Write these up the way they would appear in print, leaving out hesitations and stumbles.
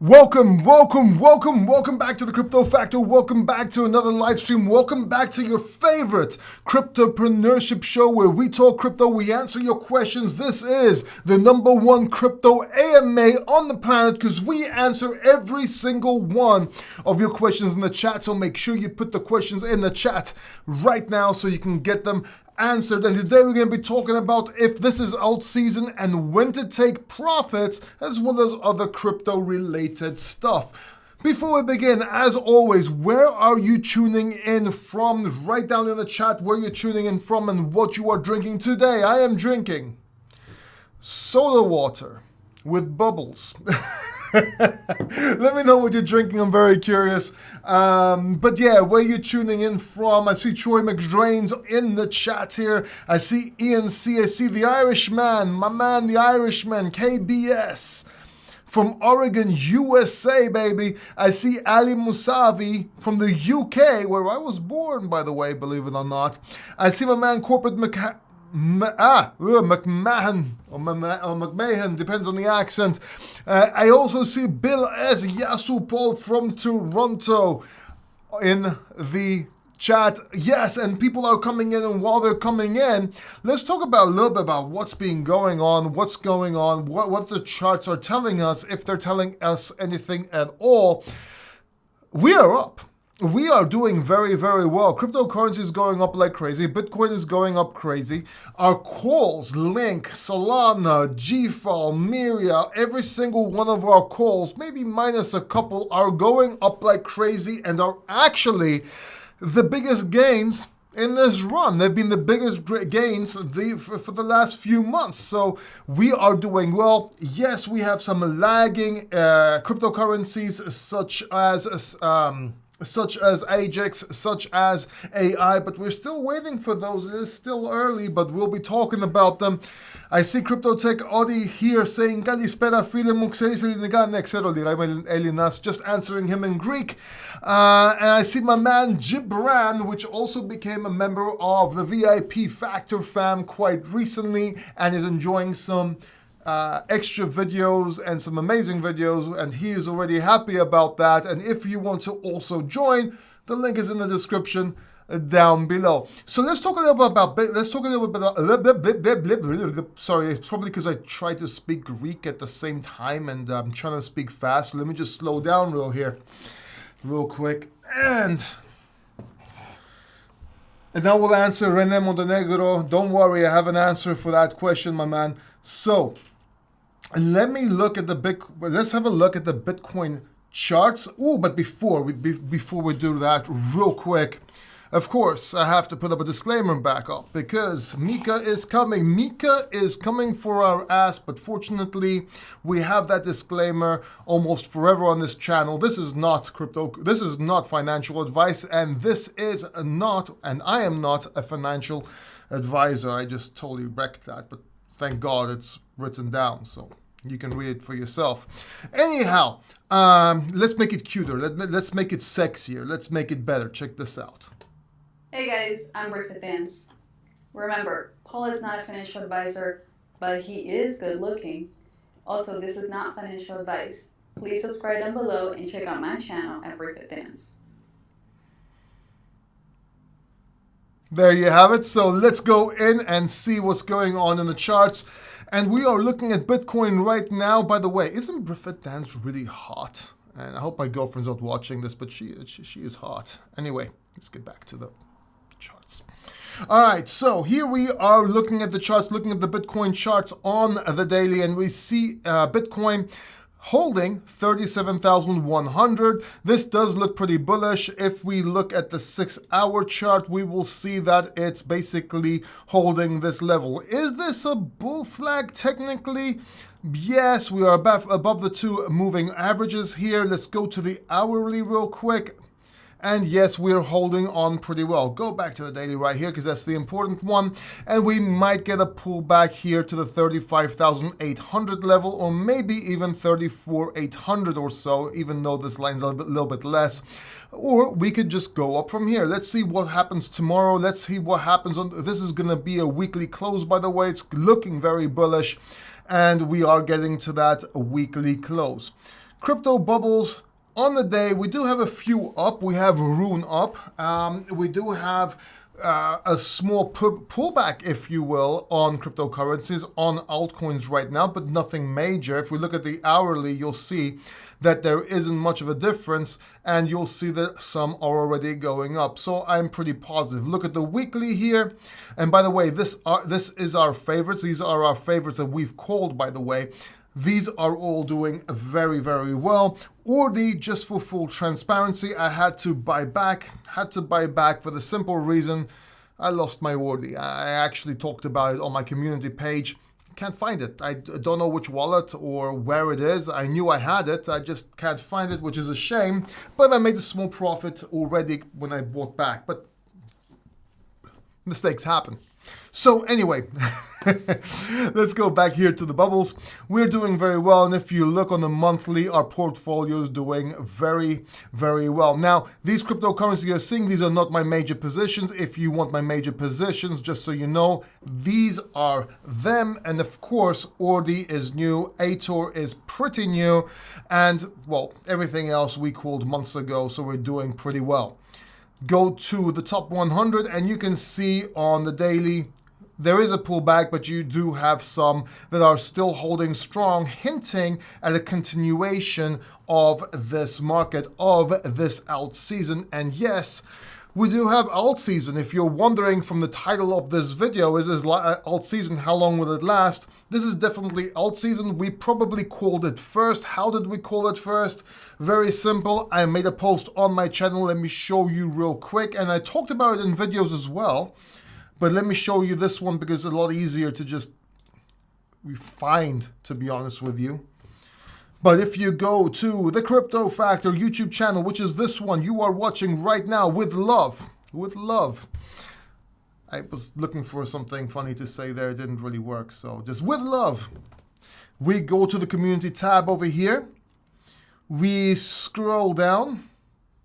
Welcome back to the Crypto Factor. Welcome back to another live stream. Welcome back to your favorite cryptopreneurship show where we talk crypto, we answer your questions. This is the #1 crypto AMA on the planet because we answer every single one of your questions in the chat. So make sure you put the questions in the chat right now so you can get them answered. And today we're going to be talking about if this is alt season and when to take profits, as well as other crypto related stuff. Before we begin, as always, where are you tuning in from? Write down in the chat where you're tuning in from and what you are drinking today. I am drinking soda water with bubbles. Let me know what you're drinking. I'm very curious. But yeah, where you tuning in from? I see Troy McDrain's in the chat here. I see Ian C. I see the Irishman, my man, the Irishman, KBS. From Oregon, USA, baby. I see Ali Musavi from the UK, where I was born, by the way, believe it or not. I see my man, Corporate McMahon, or McMahon, depends on the accent. I also see Bill S. Yasu Paul from Toronto in the chat. Yes, and people are coming in, and while they're coming in, let's talk about a little bit about what's been going on, what the charts are telling us, if they're telling us anything at all. We are up. We are doing very, very well. Cryptocurrency is going up like crazy. Bitcoin is going up crazy. Our calls, Link, Solana, GFAL, Miria, every single one of our calls, maybe minus a couple, are going up like crazy and are actually the biggest gains in this run. They've been the biggest gains for the last few months. So we are doing well. Yes, we have some lagging cryptocurrencies such as Ajax, such as AI, but we're still waiting for those. It is still early, but we'll be talking about them. I see Crypto Tech Audi here saying Kalispera Philem Elinas, just answering him in Greek. And I see my man Gibran, which also became a member of the VIP Factor fam quite recently and is enjoying some extra videos and some amazing videos, and he is already happy about that. And if you want to also join, the link is in the description down below. So let's talk a little bit about sorry, it's probably because I try to speak Greek at the same time and I'm trying to speak fast. So let me just slow down real quick. And now we'll answer Rene Montenegro. Don't worry, I have an answer for that question, my man. So let me look at let's have a look at the Bitcoin charts. Oh, but before we do that, real quick, of course, I have to put up a disclaimer back up because Mika is coming. Mika is coming for our ass, but fortunately, we have that disclaimer almost forever on this channel. This is not this is not financial advice, and this is not, and I am not a financial advisor. I just totally wrecked that, but thank God it's written down, so you can read it for yourself. Anyhow, let's make it cuter. Let's make it sexier. Let's make it better. Check this out. Hey guys, I'm Britt Dance. Remember, Paul is not a financial advisor, but he is good looking. Also, this is not financial advice. Please subscribe down below and check out my channel at Britt Dance. There you have it. So let's go in and see what's going on in the charts. And we are looking at Bitcoin right now. By the way, isn't Britt Dance really hot? And I hope my girlfriend's not watching this, but she is hot. Anyway, let's get back to the charts. All right, so here we are looking at the charts, looking at the Bitcoin charts on the daily, and we see Bitcoin holding 37,100. This does look pretty bullish. If we look at the 6-hour chart, we will see that it's basically holding this level. Is this a bull flag technically? Yes, we are above the two moving averages here. Let's go to the hourly real quick. And yes, we're holding on pretty well. Go back to the daily right here because that's the important one. And we might get a pullback here to the 35,800 level, or maybe even 34,800 or so, even though this line's a little bit less. Or we could just go up from here. Let's see what happens tomorrow. Let's see what happens on. This is going to be a weekly close, by the way. It's looking very bullish. And we are getting to that weekly close. Crypto bubbles on the day, we do have a few up. We have Rune up. We do have a small pullback, if you will, on cryptocurrencies, on altcoins right now, but nothing major. If we look at the hourly, you'll see that there isn't much of a difference, and you'll see that some are already going up. So I'm pretty positive. Look at the weekly here. And by the way, this is our favorites. These are our favorites that we've called, by the way. These are all doing very, very well. Ordi, just for full transparency, I had to buy back for the simple reason I lost my Ordi. I actually talked about it on my community page. Can't find it. I don't know which wallet or where it is. I knew I had it. I just can't find it, which is a shame. But I made a small profit already when I bought back. But mistakes happen. So anyway, let's go back here to the bubbles. We're doing very well, and if you look on the monthly, our portfolio is doing very, very well. Now, these cryptocurrencies you're seeing, these are not my major positions. If you want my major positions, just so you know, these are them. And of course, Ordi is new, Ator is pretty new, and well, everything else we called months ago, so we're doing pretty well. Go to the top 100 and you can see on the daily there is a pullback, but you do have some that are still holding strong, hinting at a continuation of this market, of this alt season. And yes, we do have alt season. If you're wondering from the title of this video, is this alt season, how long will it last? This is definitely alt season. We probably called it first. How did we call it first? Very simple. I made a post on my channel. Let me show you real quick. And I talked about it in videos as well. But let me show you this one because it's a lot easier to just find, to be honest with you. But if you go to the Crypto Factor YouTube channel, which is this one you are watching right now, with love. I was looking for something funny to say there. It didn't really work. So just with love. We go to the community tab over here. We scroll down.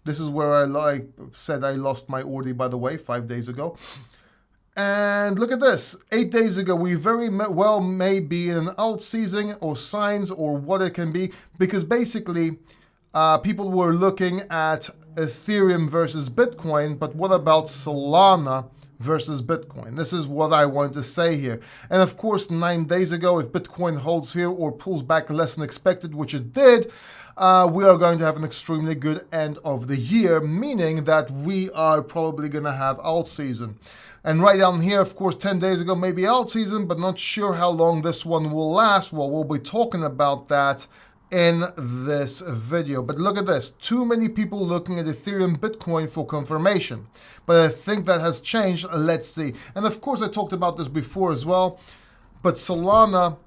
This is where I said I lost my Ordi, by the way, 5 days ago. And look at this. 8 days ago, we very well may be in an alt season or signs or what it can be, because basically people were looking at Ethereum versus Bitcoin, but what about Solana versus Bitcoin? This is what I wanted to say here. And of course, 9 days ago, if Bitcoin holds here or pulls back less than expected, which it did, we are going to have an extremely good end of the year, meaning that we are probably going to have alt season. And right down here, of course, 10 days ago, maybe alt season, but not sure how long this one will last. Well, we'll be talking about that in this video. But look at this. Too many people looking at Ethereum, Bitcoin for confirmation. But I think that has changed. Let's see. And of course, I talked about this before as well. But Solana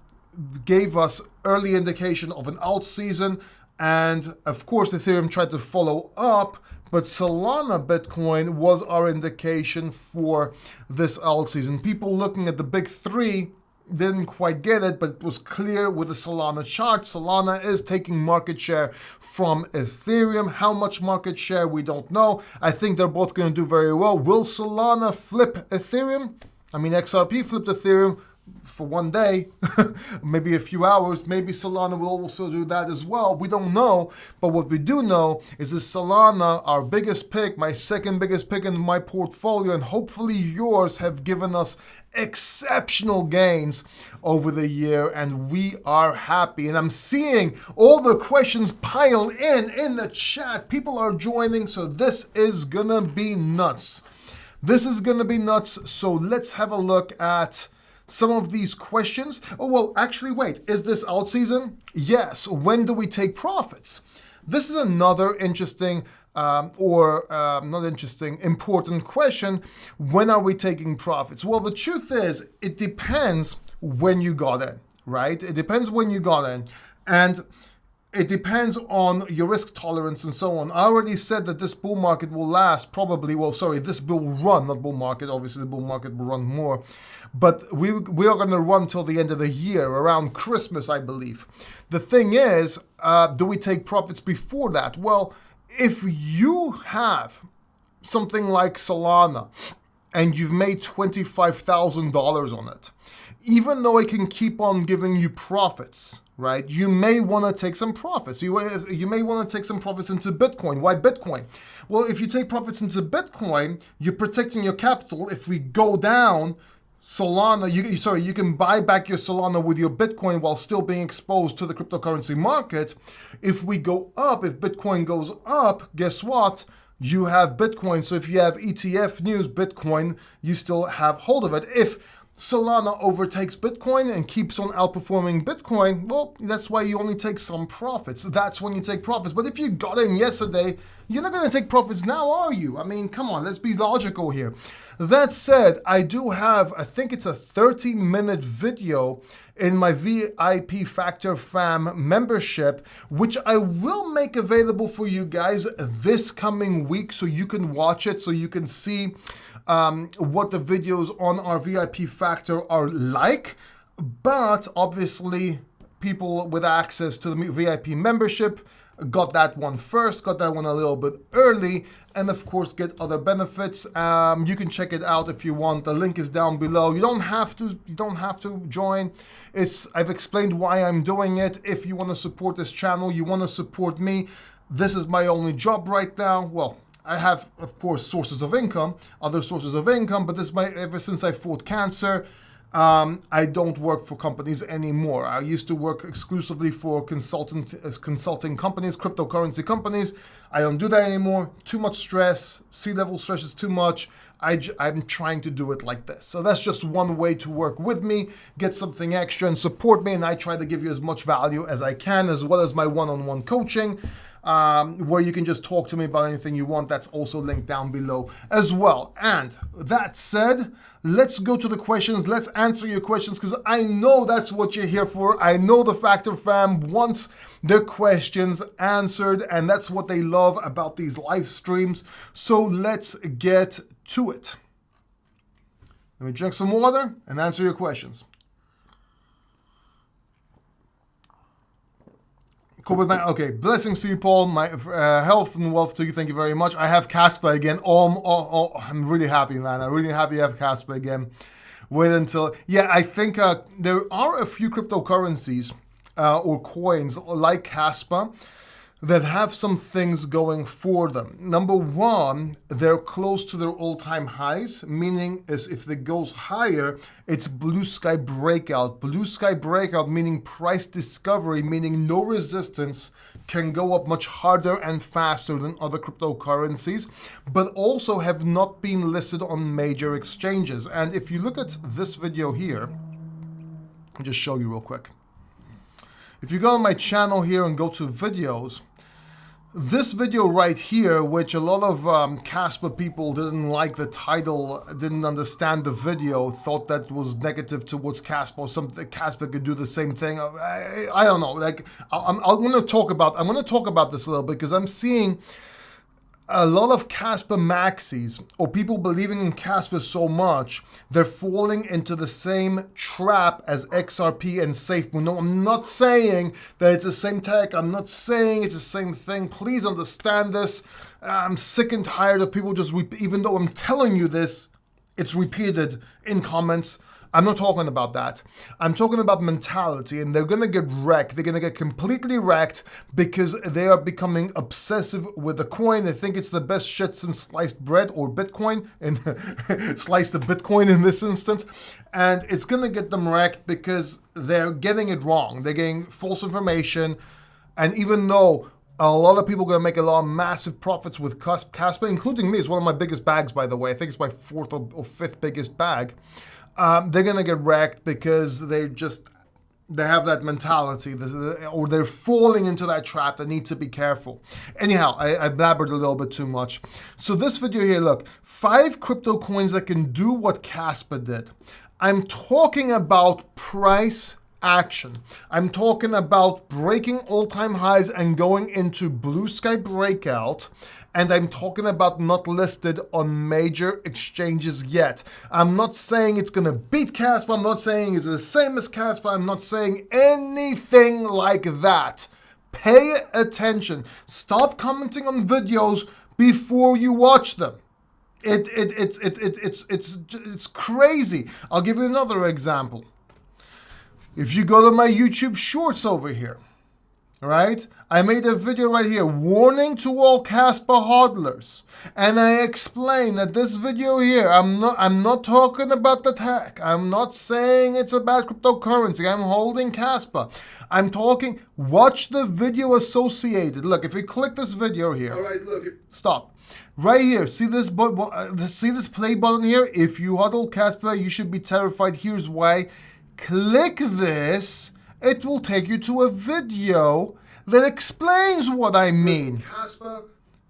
gave us early indication of an alt season. And of course, Ethereum tried to follow up. But Solana Bitcoin was our indication for this alt season. People looking at the big three didn't quite get it, but it was clear with the Solana chart. Solana is taking market share from Ethereum. How much market share, we don't know. I think they're both going to do very well. Will Solana flip Ethereum? I mean, XRP flipped Ethereum for one day, maybe a few hours. Maybe Solana will also do that as well. We don't know. But what we do know is that Solana, our biggest pick, my second biggest pick in my portfolio, and hopefully yours, have given us exceptional gains over the year, and we are happy. And I'm seeing all the questions pile in the chat. People are joining, so this is gonna be nuts. This is gonna be nuts. So let's have a look at some of these questions. Oh, well, actually, wait, is this alt season? Yes. When do we take profits? This is another interesting important question. When are we taking profits? Well, the truth is, it depends when you got in, right? It depends when you got in. And it depends on your risk tolerance and so on. I already said that this bull market will last probably, this bull run, not bull market. Obviously, the bull market will run more. But we are going to run till the end of the year, around Christmas, I believe. The thing is, do we take profits before that? Well, if you have something like Solana and you've made $25,000 on it, even though it can keep on giving you profits, right? You may want to take some profits. You may want to take some profits into Bitcoin. Why Bitcoin? Well, if you take profits into Bitcoin, you're protecting your capital. If we go down, Solana, you can buy back your Solana with your Bitcoin while still being exposed to the cryptocurrency market. If we go up, if Bitcoin goes up, guess what? You have Bitcoin. So if you have ETF news, Bitcoin, you still have hold of it. If Solana overtakes Bitcoin and keeps on outperforming Bitcoin, well, that's why you only take some profits. That's when you take profits. But if you got in yesterday, you're not going to take profits now, are you? I mean, come on, let's be logical here. That said, I do have, I think it's a 30-minute video in my VIP Factor Fam membership, which I will make available for you guys this coming week so you can watch it, so you can see what the videos on our VIP Factor are like. But obviously, people with access to the VIP membership got that one first, got that one a little bit early, and of course get other benefits. You can check it out if you want. The link is down below. You don't have to join. I've explained why I'm doing it. If you want to support this channel, you want to support me, this is my only job right now. Well, I have, of course, other sources of income, but ever since I fought cancer, I don't work for companies anymore. I used to work exclusively for consulting companies, cryptocurrency companies. I don't do that anymore. Too much stress. C-level stress is too much. I'm trying to do it like this. So that's just one way to work with me, get something extra and support me. And I try to give you as much value as I can, as well as my one-on-one coaching, where you can just talk to me about anything you want. That's also linked down below as well. And that said, let's go to the questions. Let's answer your questions, because I know that's what you're here for. I know the Factor Fam wants their questions answered, and that's what they love about these live streams. So let's get to it. Let me drink some water and answer your questions. Okay, blessings to you, Paul. My health and wealth to you. Thank you very much. I have Casper again. I'm really happy, man. I'm really happy I have Casper again. Wait until... Yeah, I think there are a few cryptocurrencies or coins like Casper that have some things going for them. Number one, they're close to their all-time highs, meaning as if it goes higher, it's blue sky breakout. Blue sky breakout meaning price discovery, meaning no resistance, can go up much harder and faster than other cryptocurrencies, but also have not been listed on major exchanges. And if you look at this video here, I'll just show you real quick. If you go on my channel here and go to videos, this video right here, which a lot of Casper people didn't like the title, didn't understand the video, thought that was negative towards Casper, or something. Casper could do the same thing. I don't know. Like I'm going to talk about this a little bit, because I'm seeing a lot of Casper maxis, or people believing in Casper so much, they're falling into the same trap as XRP and SafeMoon. No, I'm not saying that it's the same tech. I'm not saying it's the same thing. Please understand this. I'm sick and tired of people just, even though I'm telling you this, it's repeated in comments. I'm not talking about that. I'm talking about mentality, and they're going to get wrecked. They're going to get completely wrecked because they are becoming obsessive with the coin. They think it's the best shit since sliced bread, or Bitcoin, and sliced Bitcoin in this instance. And it's going to get them wrecked because they're getting it wrong. They're getting false information. And even though a lot of people are going to make a lot of massive profits with Casper, including me, it's one of my biggest bags, by the way. I think it's my fourth or fifth biggest bag. They're going to get wrecked because they have that mentality, or they're falling into that trap. They need to be careful. Anyhow, I blabbered a little bit too much. So this video here, look, 5 crypto coins that can do what Casper did. I'm talking about price action. I'm talking about breaking all-time highs and going into blue sky breakout. And I'm talking about not listed on major exchanges yet. I'm not saying it's going to beat Casper. I'm not saying it's the same as Casper. I'm not saying anything like that. Pay attention. Stop commenting on videos before you watch them. It's crazy. I'll give you another example. If you go to my YouTube shorts over here, right? I made a video right here, warning to all Casper hodlers. And I explain that this video here, I'm not talking about the tech. I'm not saying it's about cryptocurrency. I'm holding Casper. I'm talking, watch the video associated. Look, if you click this video here. All right, look. Stop. Right here, see this play button here? If you hodl Casper, you should be terrified. Here's why. Click this. It will take you to a video that explains what I mean. Casper.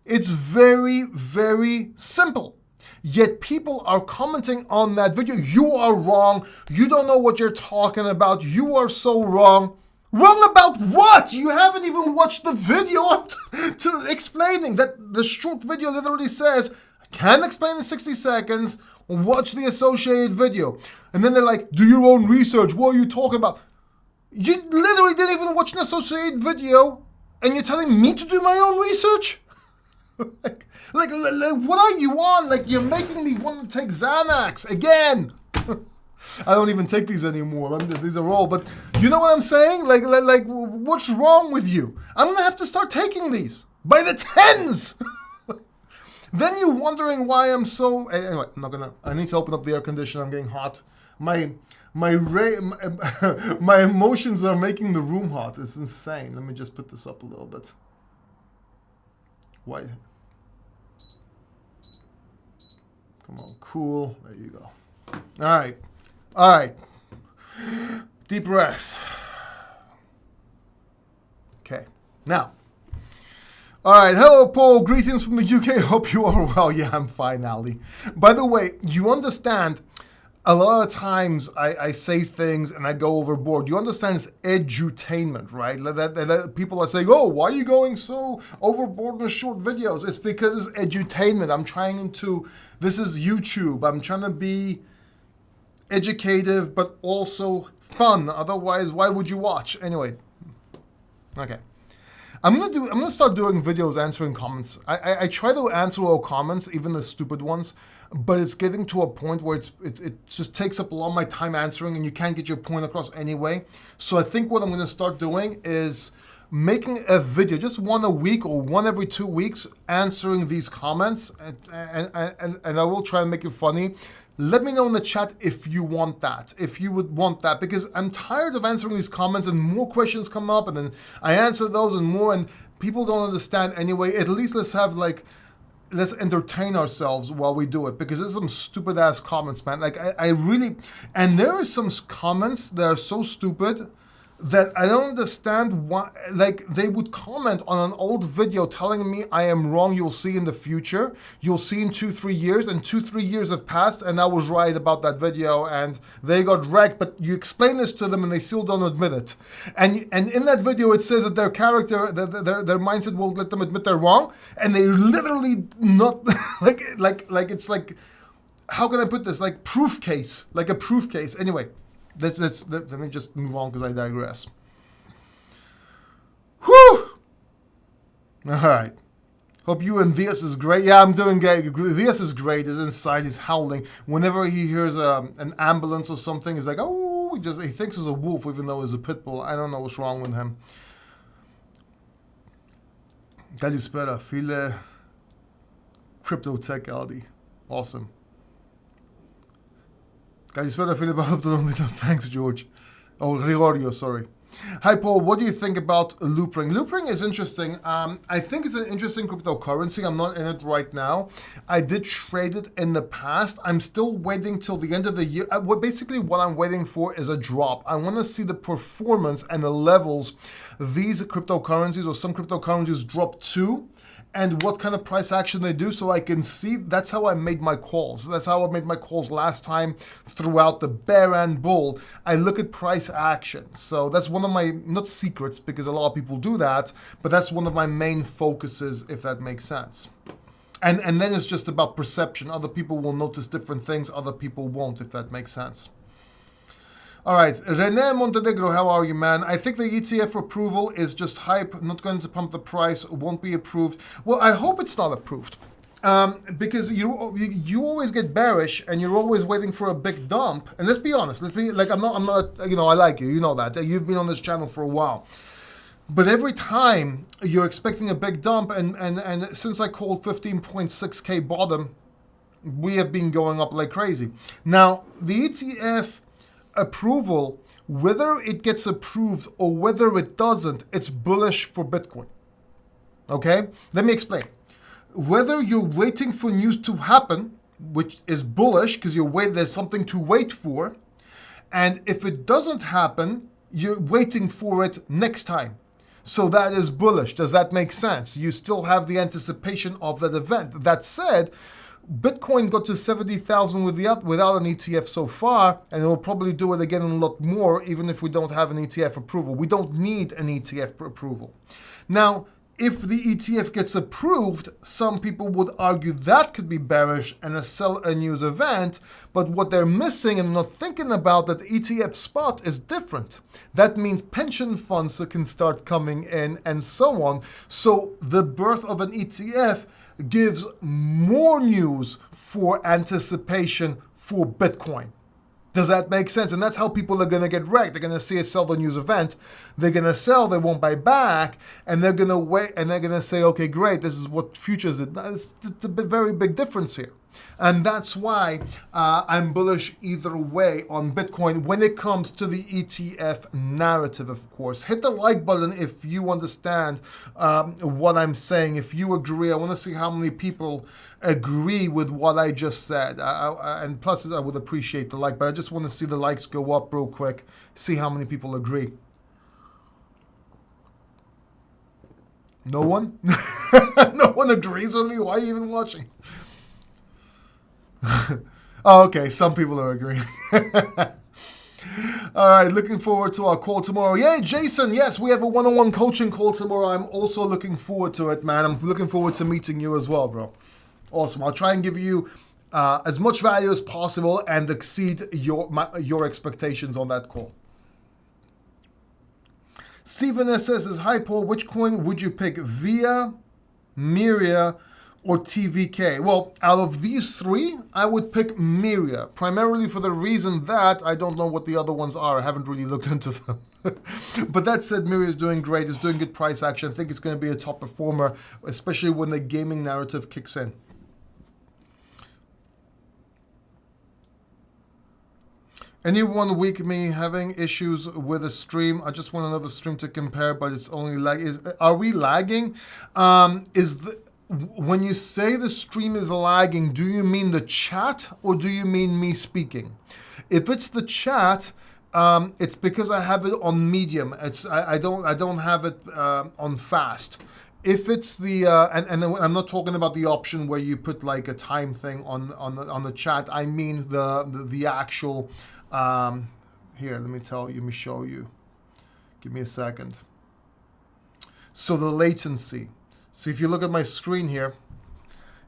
It's very, very simple. Yet people are commenting on that video. You are wrong. You don't know what you're talking about. You are so wrong. Wrong about what? You haven't even watched the video to explaining that. The short video literally says, I can't explain in 60 seconds. Watch the associated video. And then they're like, do your own research. What are you talking about? You literally didn't even watch an associated video, and you're telling me to do my own research? like, what are you on? Like, you're making me want to take Xanax again. I don't even take these anymore. These are all, but you know what I'm saying? Like, what's wrong with you? I'm gonna have to start taking these by the tens. Then you're wondering why I'm so. Anyway, I'm not gonna. I need to open up the air conditioner. I'm getting hot. My emotions are making the room hot. It's insane. Let me just put this up a little bit. Why? Come on, cool. There you go. All right. Deep breath. Okay. Now. All right. Hello, Paul. Greetings from the UK. Hope you are well. Yeah, I'm fine, Ali. By the way, you understand. A lot of times I say things and I go overboard. You understand it's edutainment, right? That people are saying, oh, why are you going so overboard in short videos? It's because it's edutainment. I'm trying to, this is YouTube. I'm trying to be educative, but also fun. Otherwise, why would you watch? Anyway, okay. I'm gonna start doing videos answering comments. I try to answer all comments, even the stupid ones, but it's getting to a point where it just takes up a lot of my time answering, and you can't get your point across anyway. So I think what I'm gonna start doing is making a video, just one a week or one every 2 weeks, answering these comments, and I will try and make it funny. Let me know in the chat if you want that, if you would want that, because I'm tired of answering these comments and more questions come up and then I answer those and more, and people don't understand anyway. At least let's entertain ourselves while we do it, because there's some stupid ass comments, man. Like I really, and there are some comments that are so stupid that I don't understand why. Like, they would comment on an old video telling me I am wrong. You'll see in the future. You'll see in 2-3 years, and 2-3 years have passed, and I was right about that video, and they got wrecked. But you explain this to them, and they still don't admit it. And in that video, it says that their character, their mindset won't let them admit they're wrong, and they literally not like it's like, how can I put this? Like proof case, like a proof case. Anyway. Let me just move on because I digress. Whew! All right. Hope you and Vias is great. Yeah, I'm doing great. Vias is great. He's inside. He's howling. Whenever he hears an ambulance or something, he's like, oh, he thinks it's a wolf even though it's a pit bull. I don't know what's wrong with him. Kalispera. Viele crypto tech Aldi. Awesome. Kalispera, Philip. Thanks, George. Oh, Gregorio, sorry. Hi, Paul. What do you think about Loopring? Loopring is interesting. I think it's an interesting cryptocurrency. I'm not in it right now. I did trade it in the past. I'm still waiting till the end of the year. Basically, what I'm waiting for is a drop. I want to see the performance and the levels these cryptocurrencies or some cryptocurrencies drop to, and what kind of price action they do, so I can see. That's how I made my calls. That's how I made my calls last time throughout the bear and bull. I look at price action. So that's one of my, not secrets, because a lot of people do that, but that's one of my main focuses, if that makes sense. And then it's just about perception. Other people will notice different things, other people won't, if that makes sense. All right, Rene Montenegro, how are you, man? I think the ETF approval is just hype, not going to pump the price, won't be approved. Well, I hope it's not approved. Because you always get bearish and you're always waiting for a big dump. And let's be honest. Let's be like I'm not. I like you. You know that. You've been on this channel for a while. But every time you're expecting a big dump, and since I called 15.6K bottom, we have been going up like crazy. Now, the ETF approval, whether it gets approved or whether it doesn't, it's bullish for Bitcoin. Okay? Let me explain. Whether you're waiting for news to happen, which is bullish because there's something to wait for, and if it doesn't happen, you're waiting for it next time. So that is bullish. Does that make sense? You still have the anticipation of that event. That said, Bitcoin got to 70,000 without an ETF so far, and it will probably do it again and a lot more, even if we don't have an ETF approval. We don't need an ETF approval. Now, if the ETF gets approved, some people would argue that could be bearish and a news event, but what they're missing and not thinking about that the ETF spot is different. That means pension funds can start coming in and so on. So the birth of an ETF gives more news for anticipation for Bitcoin. Does that make sense? And that's how people are going to get wrecked. They're going to see a sell the news event. They're going to sell. They won't buy back. And they're going to wait. And they're going to say, okay, great. This is what futures did. It's a very big difference here. And that's why I'm bullish either way on Bitcoin when it comes to the ETF narrative, of course. Hit the like button if you understand what I'm saying. If you agree, I want to see how many people agree with what I just said. And plus, I would appreciate the like, but I just want to see the likes go up real quick, see how many people agree. No one? No one agrees with me? Why are you even watching? Oh, okay, some people are agreeing. All right, looking forward to our call tomorrow. Yay, Jason, yes, we have a one-on-one coaching call tomorrow. I'm also looking forward to it, man. I'm looking forward to meeting you as well, bro. Awesome. I'll try and give you as much value as possible and exceed your expectations on that call. Stephen S. says, hi, Paul, which coin would you pick, VIA, Miria, or TVK? Well, out of these three, I would pick Miria, primarily for the reason that I don't know what the other ones are. I haven't really looked into them. But that said, Miria is doing great. It's doing good price action. I think it's going to be a top performer, especially when the gaming narrative kicks in. Anyone week me having issues with a stream? I just want another stream to compare, but it's only are we lagging? When you say the stream is lagging, do you mean the chat or do you mean me speaking? If it's the chat, it's because I have it on medium. I don't have it on fast. If it's the and I'm not talking about the option where you put like a time thing on the chat. I mean the actual. Here, let me show you. Give me a second. So the latency. So if you look at my screen here,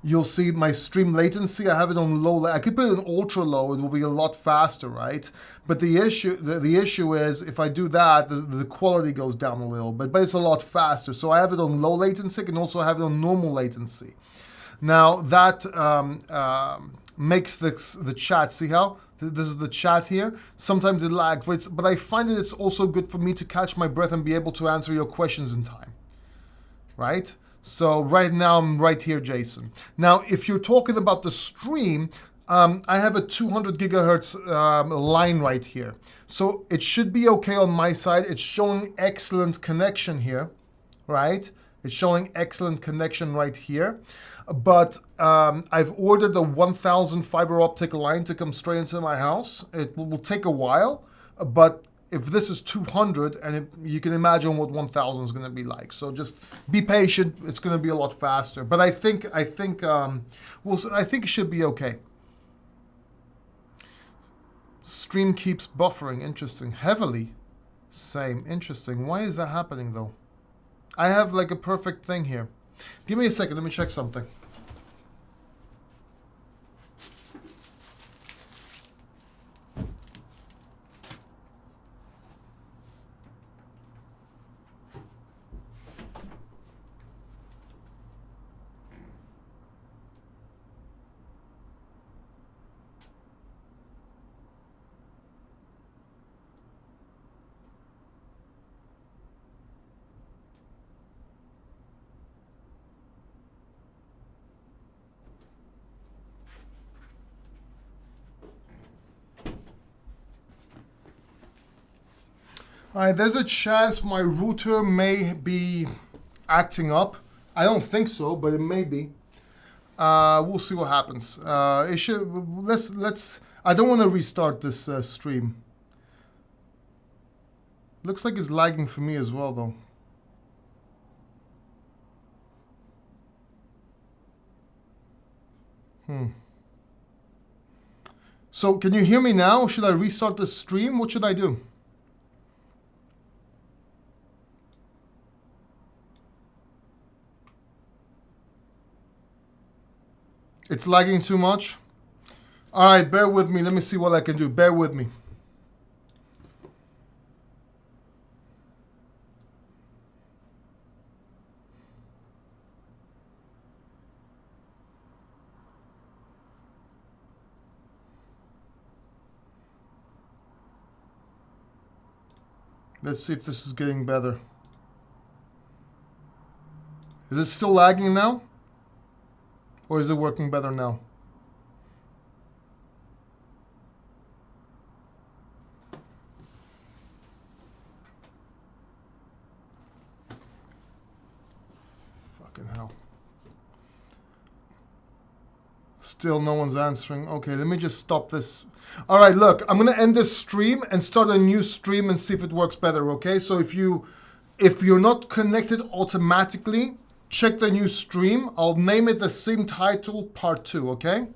you'll see my stream latency. I have it on low. I could put it on ultra low. It will be a lot faster, right? But the issue is if I do that, the quality goes down a little bit, but it's a lot faster. So I have it on low latency. I can also have it on normal latency. Now that makes the chat. See how? This is the chat here. Sometimes it lags, but I find that it's also good for me to catch my breath and be able to answer your questions in time, right? So right now I'm right here, Jason. Now, if you're talking about the stream, I have a 200 gigahertz line right here. So it should be okay on my side. It's showing excellent connection here, right? It's showing excellent connection right here. But I've ordered a 1,000 fiber optic line to come straight into my house. It will take a while, but if this is 200, and you can imagine what 1,000 is going to be like. So just be patient. It's going to be a lot faster. But I think it should be okay. Stream keeps buffering. Interesting. Heavily. Same. Interesting. Why is that happening though? I have like a perfect thing here. Give me a second. Let me check something. All right, there's a chance my router may be acting up. I don't think so, but it may be. We'll see what happens. It should. Let's. I don't want to restart this stream. Looks like it's lagging for me as well, though. So can you hear me now? Should I restart the stream? What should I do? It's lagging too much? All right, bear with me. Let me see what I can do. Bear with me. Let's see if this is getting better. Is it still lagging now? Or is it working better now? Fucking hell. Still no one's answering. Okay, let me just stop this. All right, look, I'm going to end this stream and start a new stream and see if it works better, okay? So if you're not connected automatically, check the new stream. I'll name it the same title, part 2, okay?